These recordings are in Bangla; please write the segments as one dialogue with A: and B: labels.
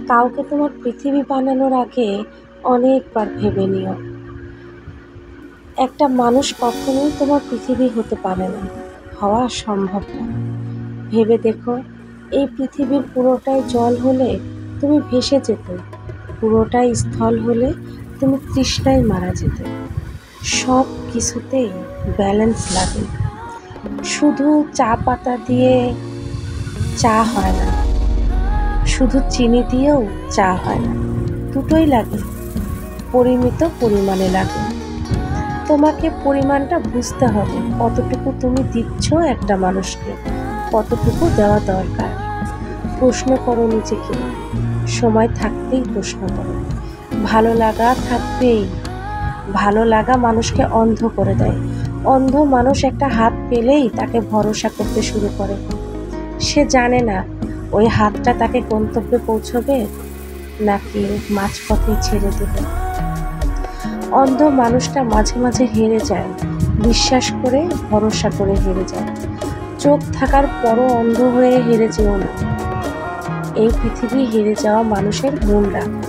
A: কাউকে তোমার পৃথিবী বানানোর আগে অনেকবার ভেবে নিও। একটা মানুষ কখনোই তোমার পৃথিবী হতে পারে না, হওয়া সম্ভব না। ভেবে দেখো, এই পৃথিবীর পুরোটাই জল হলে তুমি ভেসে যেতে, পুরোটাই স্থল হলে তুমি তৃষ্ণায় মারা যেতে। সব কিছুতেই ব্যালেন্স লাগে। শুধু চা পাতা দিয়ে চা হয় না, শুধু চিনি দিয়েও চা হয় না। দুটোই লাগে, পরিমিত পরিমাণে লাগে। তোমাকে পরিমাণটা বুঝতে হবে, কতটুকু তুমি দিচ্ছ একটা মানুষকে, কতটুকু দেওয়া দরকার। প্রশ্ন করো নিজেকে, সময় থাকতেই প্রশ্ন করো। ভালো লাগা থাকবেই। ভালো লাগা মানুষকে অন্ধ করে দেয়। অন্ধ মানুষ একটা হাত পেলেই তাকে ভরসা করতে শুরু করে। সে জানে না ওই হাতটা তাকে গন্তব্যে পৌঁছবে নাকি মাঝপথে ছেড়ে দেবে। অন্ধ মানুষটা মাঝে মাঝে হেরে যায়, বিশ্বাস করে ভরসা করে হেরে যায়। চোখ থাকার পরও অন্ধ হয়ে হেরে যেও না। এই পৃথিবী হেরে যাওয়া মানুষের মন রাখো।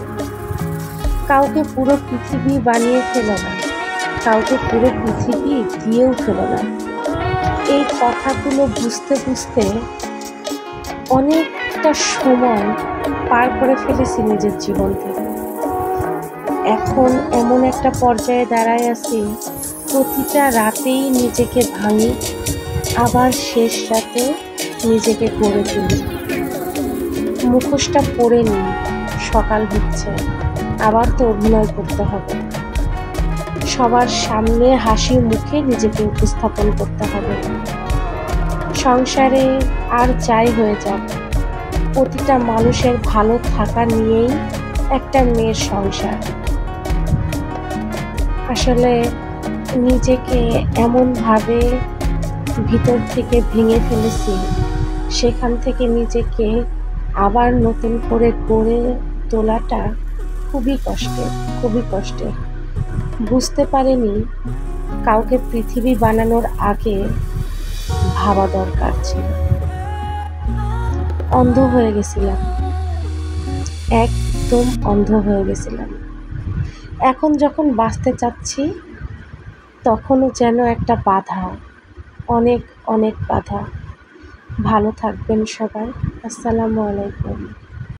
A: কাউকে পুরো পৃথিবী বানিয়ে ফেলো না, কাউকে পুরো পৃথিবী দিয়েও ফেলো না। এই কথাগুলো বুঝতে বুঝতে অনেকটা সময় পার করে ফেলেছি নিজের জীবন থেকে। এখন এমন একটা পর্যায়ে দাঁড়ায় আছি, প্রতিটা রাতেই নিজেকে ভাঙি, আবার শেষ রাতে নিজেকে গড়ে তুলি। মুখোশটা পরে নিই, সকাল হচ্ছে, আবার তো অভিনয় করতে হবে। সবার সামনে হাসি মুখে নিজেকে উপস্থাপন করতে হবে। সংসারে আর যাই হয়ে যাক, প্রতিটা মানুষের ভালো থাকা নিয়েই একটা মেয়ের সংসার। আসলে নিজেকে এমনভাবে ভিতর থেকে ভেঙে ফেলেছি, সেখান থেকে নিজেকে আবার নতুন করে গড়ে তোলাটা খুবই কষ্টের, খুবই কষ্টের। বুঝতে পারিনি কাউকে পৃথিবী বানানোর আগে ভাবা দরকার ছিল। অন্ধ হয়ে গেছিলাম, একদম অন্ধ হয়ে গেছিলাম। এখন যখন বাঁচতে চাচ্ছি, তখনও যেন একটা বাধা, অনেক অনেক বাধা। ভালো থাকবেন সবাই। আসসালামু আলাইকুম।